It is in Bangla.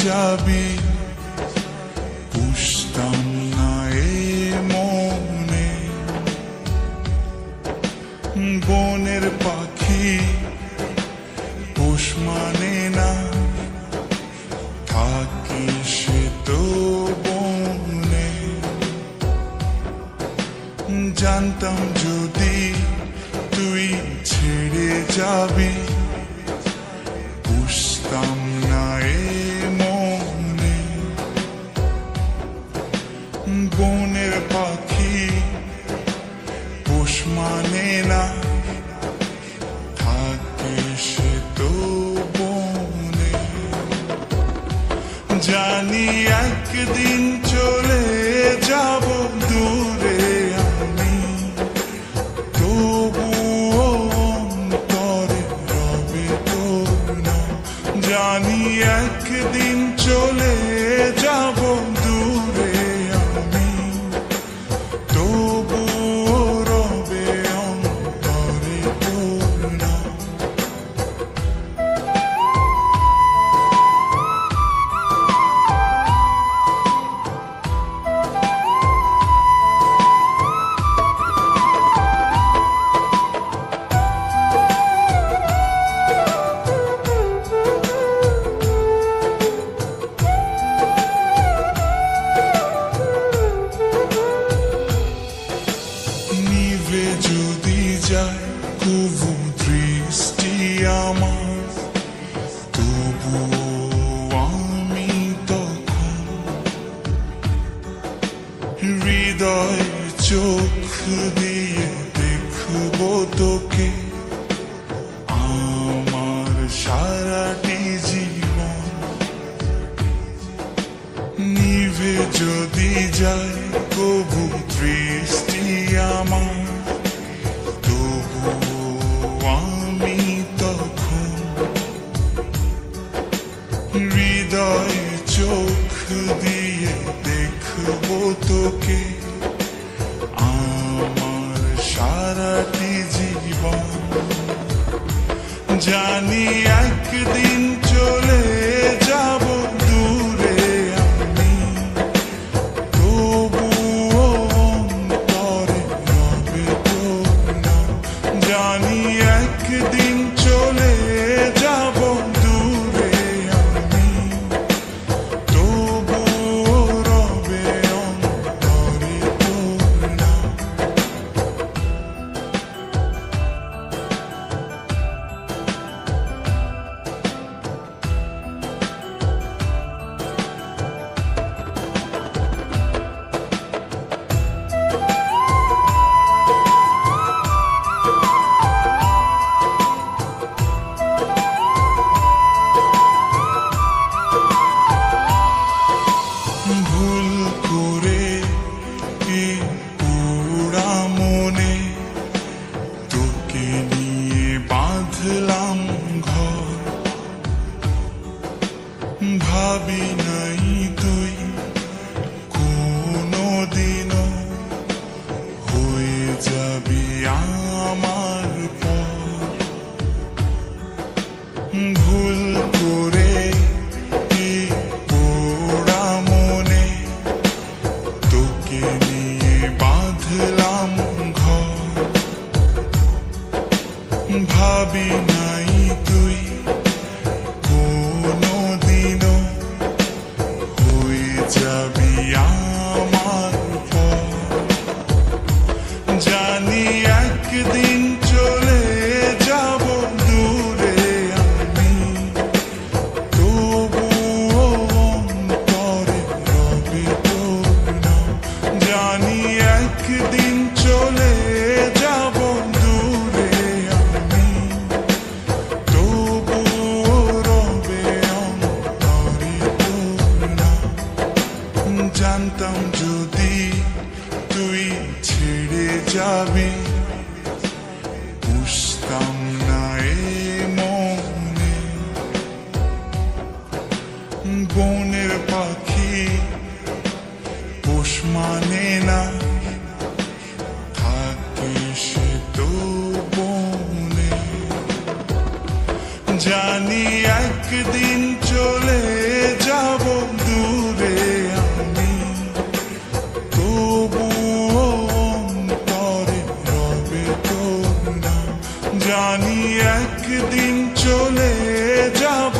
যাবি বুঝতাম না এ মনে বনের পাখি পোষ মানে না থাকি সে তো বনে জানতাম যদি তুই ছেড়ে যাবি বুঝতাম না এ মনে বনের পাখি পোষ মানে না থাকে সে তো বনে জানি একদিন চলে যাব দূরে আমি তবুও অন্তরে রবে তোর নাম জানি একদিন চলে যাব দূরে আমি তবুও রবে অন্তরে তোর নাম নিভে যদি যায় কবু দৃষ্টি আমার তবুও আমি তখন হৃদয় চোখ দিয়ে দেখব তোকে আমার সারাটি জীবন নিভে যদি যায় কবু দৃষ্টি আমার তবুও আমি তখন হৃদয় চোখ দিয়ে দেখব তোকে আমার সারাটি জীবন জানি একদিন চলে যাব দূরে আমি তবুও অন্তরে রবে তোর নাম জানি একদিন চলে যাব দূরে আমি তবুও রবে অন্তরে তোর নাম ভুল করে এই পোড়া মনে তোকে নিয়ে বাঁধলাম ঘর ভাবি নাই তুই কোনোদিনও হয়ে যাবি আমার পর ভুল করে এই পোড়া মনে তোকে নিয়ে বাঁধলাম ঘর ভাবি নাই তুই কোনোদিনও হয়ে যাবি আমার পর জানি একদিন চলে যাব দূরে আমি জানি একদিন চলে যাব দূরে আমি, তবুও অন্তরে রবে তোর নাম। জানি একদিন চলে যাব